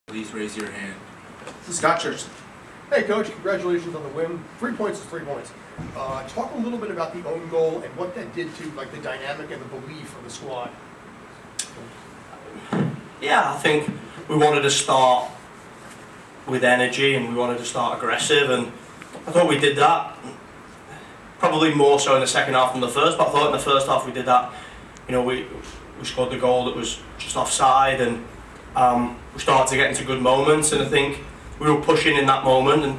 Please raise your hand. Scott Church. Hey, Coach, congratulations on the win. 3 points is 3 points. Talk a little bit about the own goal and what that did to the dynamic and the belief of the squad. Yeah, I think we wanted to start with energy and we wanted to start aggressive, and I thought we did that. Probably more so in the second half than the first, but I thought in the first half we did that. We scored the goal that was just offside, and we started to get into good moments, and I think we were pushing in that moment, and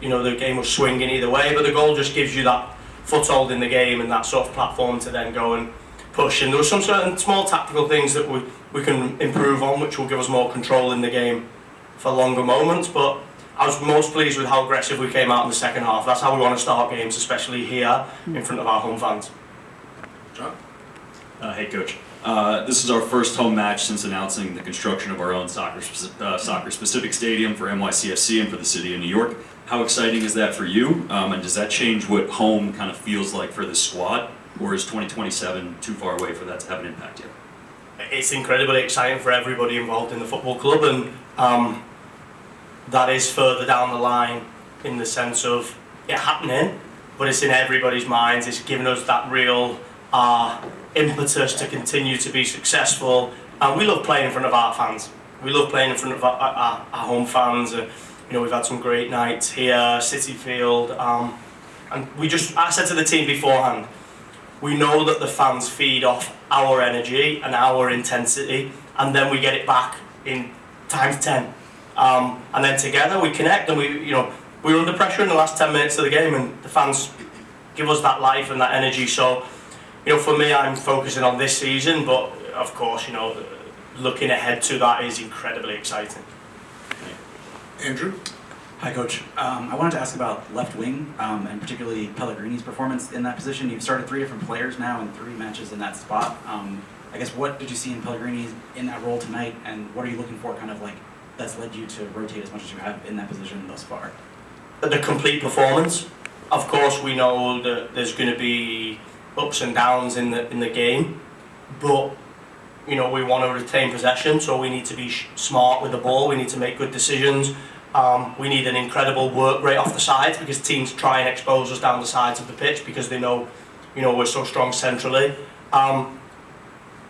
the game was swinging either way, but the goal just gives you that foothold in the game and that sort of platform to then go and push. And there were some certain small tactical things that we can improve on, which will give us more control in the game for longer moments, but I was most pleased with how aggressive we came out in the second half. That's how we want to start games, especially here in front of our home fans. John? Hey, Coach. This is our first home match since announcing the construction of our own soccer-specific stadium for NYCFC and for the city of New York. How exciting is that for you? And does that change what home kind of feels like for the squad? Or is 2027 too far away for that to have an impact yet? It's incredibly exciting for everybody involved in the football club, and that is further down the line in the sense of it happening, but it's in everybody's minds. It's given us that real impetus to continue to be successful, and we love playing in front of our fans. We love playing in front of our home fans. We've had some great nights here, City Field, and I said to the team beforehand, we know that the fans feed off our energy and our intensity, and then we get it back in times 10. And then together we connect, and we were under pressure in the last 10 minutes of the game, and the fans give us that life and that energy. So, for me, I'm focusing on this season, but of course, looking ahead to that is incredibly exciting. Andrew? Hi, Coach. I wanted to ask about left wing, and particularly Pellegrini's performance in that position. You've started 3 different players now in 3 matches in that spot. I guess what did you see in Pellegrini in that role tonight, and what are you looking for that's led you to rotate as much as you have in that position thus far? The complete performance. Of course, we know that there's going to be ups and downs in the game, but we want to retain possession, so we need to be smart with the ball. We need to make good decisions. We need an incredible work rate off the sides, because teams try and expose us down the sides of the pitch because they know we're so strong centrally. And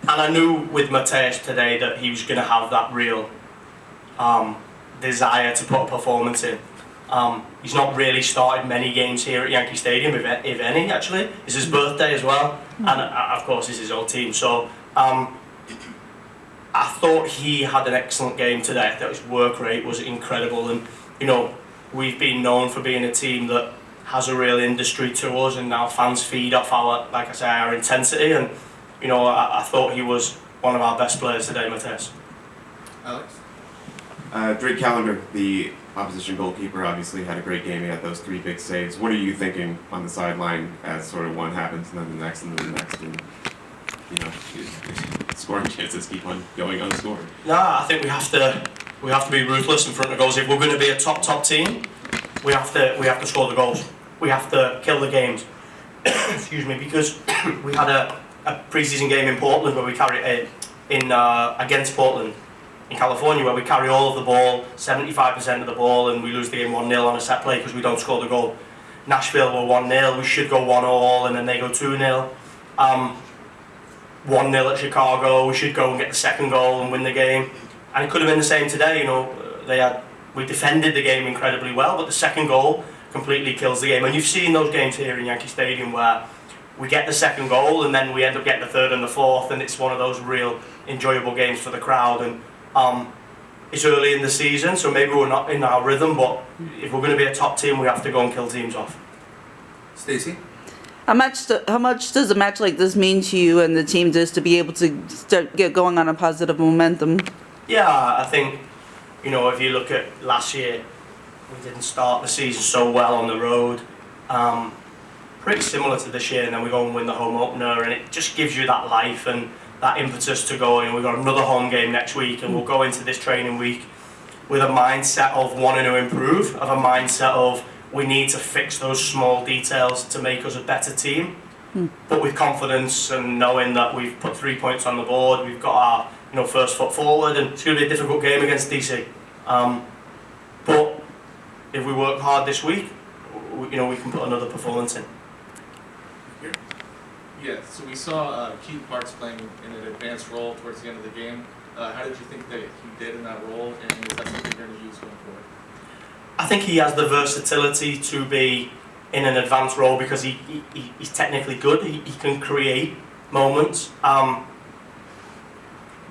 I knew with Mateus today that he was going to have that real desire to put a performance in. He's not really started many games here at Yankee Stadium, if any, actually. It's his birthday as well, and of course it's his old team. So I thought he had an excellent game today. I thought his work rate was incredible, and we've been known for being a team that has a real industry to us, and now fans feed off our intensity, and I thought he was one of our best players today, Mateus. Alex? Drake Callender, the opposition goalkeeper, obviously had a great game. He had those 3 big saves. What are you thinking on the sideline as sort of one happens and then the next and then the next, and scoring chances keep on going unscored? I think we have to be ruthless in front of goals. If we're going to be a top team, we have to score the goals. We have to kill the games. Excuse me, because we had a pre-season game in Portland where we carried against Portland in California, where we carry all of the ball, 75% of the ball, and we lose the game 1-0 on a set play because we don't score the goal. Nashville were 1-0, we should go 1-1, and then they go 2-0. 1-0 at Chicago, we should go and get the second goal and win the game. And it could have been the same today. We defended the game incredibly well, but the second goal completely kills the game. And you've seen those games here in Yankee Stadium where we get the second goal and then we end up getting the third and the fourth, and it's one of those real enjoyable games for the crowd. And it's early in the season, so maybe we're not in our rhythm, but if we're going to be a top team, we have to go and kill teams off. Stacey? How much does a match like this mean to you and the team just to be able to get going on a positive momentum? Yeah, I think, if you look at last year, we didn't start the season so well on the road. Pretty similar to this year, and then we go and win the home opener, and it just gives you that life and that impetus to go. We've got another home game next week, and we'll go into this training week with a mindset of wanting to improve, of a mindset of we need to fix those small details to make us a better team, but with confidence and knowing that we've put 3 points on the board, we've got first foot forward, and it's going to be a difficult game against DC. But if we work hard this week, we can put another performance in. Yeah, so we saw Keaton Parks playing in an advanced role towards the end of the game. How did you think that he did in that role, and is that something you're going to use going forward? I think he has the versatility to be in an advanced role because he's technically good. He can create moments.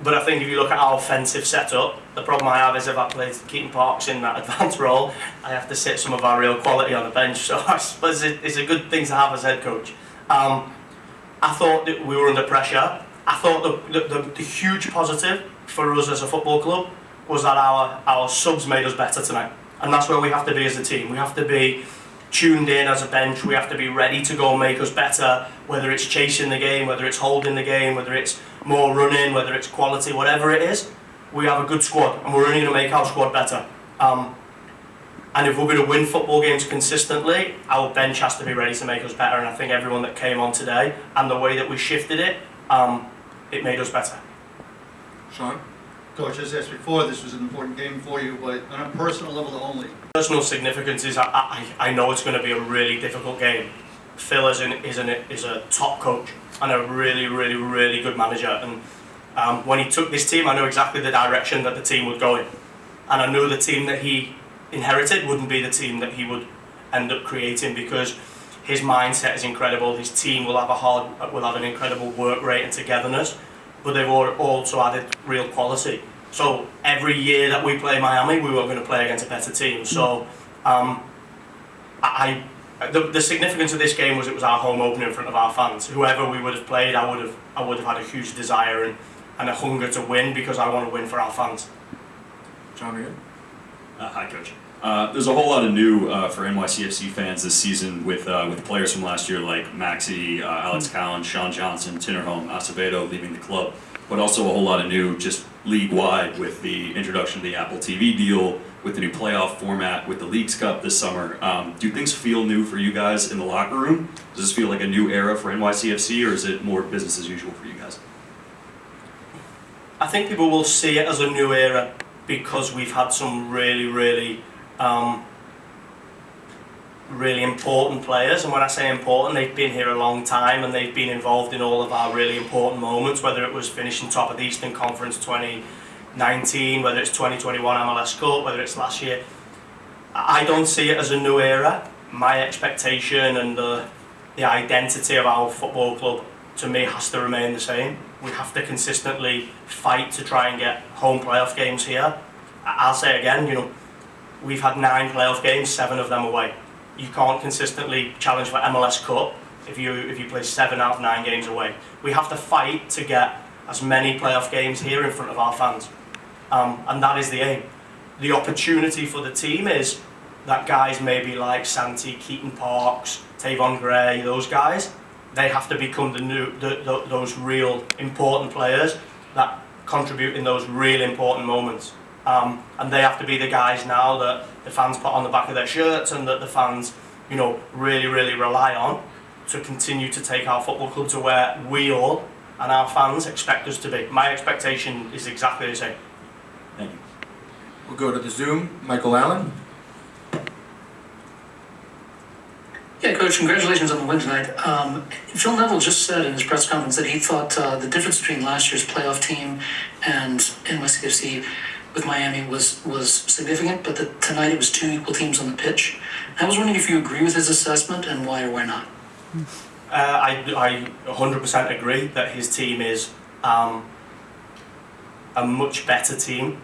But I think if you look at our offensive setup, the problem I have is if I play Keaton Parks in that advanced role, I have to sit some of our real quality on the bench. So I suppose it's a good thing to have as head coach. I thought that we were under pressure. I thought the huge positive for us as a football club was that our subs made us better tonight. And that's where we have to be as a team. We have to be tuned in as a bench. We have to be ready to go and make us better, whether it's chasing the game, whether it's holding the game, whether it's more running, whether it's quality, whatever it is. We have a good squad, and we're only going to make our squad better. And if we're going to win football games consistently, our bench has to be ready to make us better. And I think everyone that came on today and the way that we shifted it, it made us better. Sean? Coach, as asked before, this was an important game for you, but on a personal level only. Personal significance is I know it's going to be a really difficult game. Phil is a top coach and a really, really, really good manager. And when he took this team, I knew exactly the direction that the team would go in. And I knew the team that he inherited wouldn't be the team that he would end up creating because his mindset is incredible. His team will have an incredible work rate and togetherness, but they've also added real quality. So every year that we play Miami, we were going to play against a better team. So the significance of this game was it was our home opener in front of our fans. Whoever we would have played, I would have had a huge desire and a hunger to win because I want to win for our fans. John again? Hi, Coach. There's a whole lot of new for NYCFC fans this season with players from last year like Maxi, Alex Cowan, Sean Johnson, Tinnerholm, Acevedo leaving the club, but also a whole lot of new just league-wide with the introduction of the Apple TV deal, with the new playoff format, with the Leagues Cup this summer. Do things feel new for you guys in the locker room? Does this feel like a new era for NYCFC, or is it more business as usual for you guys? I think people will see it as a new era because we've had some really, really really important players, and when I say important, they've been here a long time and they've been involved in all of our really important moments, whether it was finishing top of the Eastern Conference 2019, whether it's 2021 MLS Cup, whether it's last year. I don't see it as a new era. My expectation and the identity of our football club, to me, has to remain the same. We have to consistently fight to try and get home playoff games here. I'll say again, we've had 9 playoff games, 7 of them away. You can't consistently challenge for MLS Cup if you play 7 out of 9 games away. We have to fight to get as many playoff games here in front of our fans, and that is the aim. The opportunity for the team is that guys maybe like Santi, Keaton Parks, Tavon Gray, those guys, they have to become those real important players that contribute in those real important moments. And they have to be the guys now that the fans put on the back of their shirts and that the fans, really, really rely on to continue to take our football club to where we all and our fans expect us to be. My expectation is exactly the same. Thank you. We'll go to the Zoom. Michael Allen? Yeah, Coach, congratulations on the win tonight. Phil Neville just said in his press conference that he thought the difference between last year's playoff team and NYCFC with Miami was significant, but that tonight it was 2 equal teams on the pitch. I was wondering if you agree with his assessment and why or why not. I 100% agree that his team is a much better team.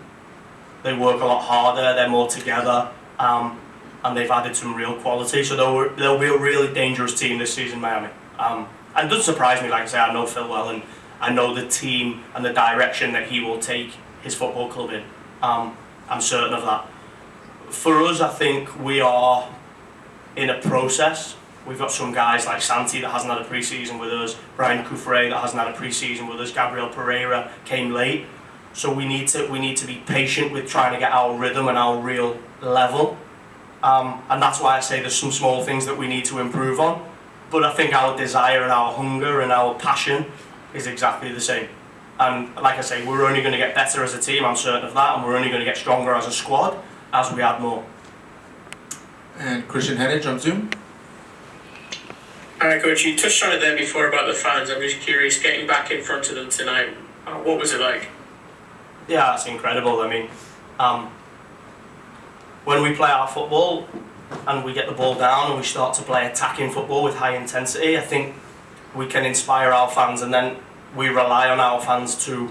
They work a lot harder, they're more together, and they've added some real quality. So they'll be a really dangerous team this season, Miami. And it doesn't surprise me, like I say, I know Phil well, and I know the team and the direction that he will take his football club in. I'm certain of that. For us, I think we are in a process. We've got some guys like Santi that hasn't had a pre-season with us, Brian Coufret that hasn't had a pre-season with us, Gabriel Pereira came late. So we need to be patient with trying to get our rhythm and our real level. And that's why I say there's some small things that we need to improve on. But I think our desire and our hunger and our passion is exactly the same. And like I say, we're only going to get better as a team, I'm certain of that, and we're only going to get stronger as a squad as we add more. And Christian Hennig on Zoom. Hi, Coach. You touched on it there before about the fans. I'm just curious, getting back in front of them tonight, what was it like? Yeah, it's incredible. I mean, when we play our football and we get the ball down and we start to play attacking football with high intensity, I think we can inspire our fans, and then we rely on our fans to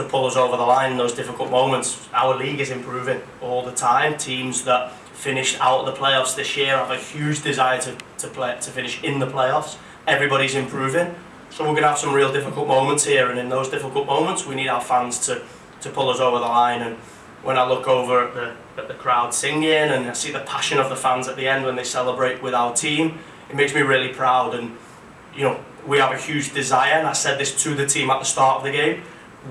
pull us over the line in those difficult moments. Our league is improving all the time. Teams that finished out of the playoffs this year have a huge desire to finish in the playoffs. Everybody's improving. So we're going to have some real difficult moments here, and in those difficult moments we need our fans to pull us over the line. And when I look over at the crowd singing and I see the passion of the fans at the end when they celebrate with our team, it makes me really proud. And you know, we have a huge desire, and I said this to the team at the start of the game,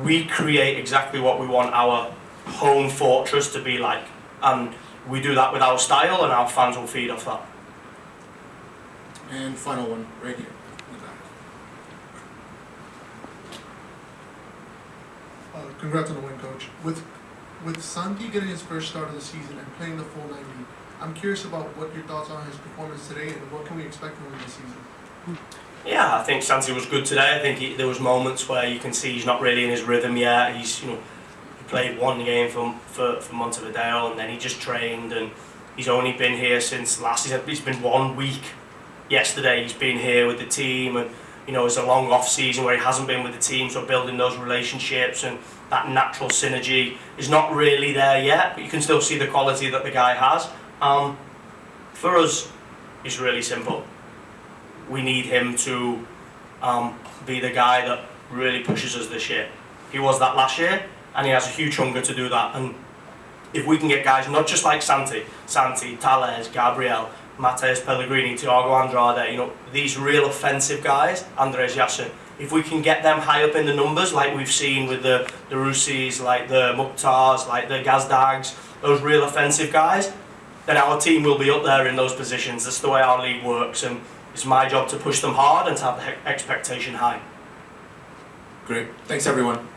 we create exactly what we want our home fortress to be like, and we do that with our style, and our fans will feed off that. And final one, right here. in the back. Congrats on the win, Coach. With Santi getting his first start of the season and playing the full 90, I'm curious about what your thoughts are on his performance today and what can we expect from him this season? Yeah, I think Santi was good today. I think there was moments where you can see he's not really in his rhythm yet. He played one game for Montevideo, and then he just trained, and he's only been here since he's been 1 week. Yesterday he's been here with the team, and it's a long off season where he hasn't been with the team, so building those relationships and that natural synergy is not really there yet, but you can still see the quality that the guy has. For us, it's really simple. We need him to be the guy that really pushes us this year. He was that last year, and he has a huge hunger to do that. And if we can get guys not just like Santi, Tales, Gabriel, Mateus Pellegrini, Thiago Andrade, these real offensive guys, Andres Yassin, if we can get them high up in the numbers, like we've seen with the Roussis, like the Mukhtars, like the Gazdags, those real offensive guys, then our team will be up there in those positions. That's the way our league works, and it's my job to push them hard and to have the expectation high. Great. Thanks, everyone.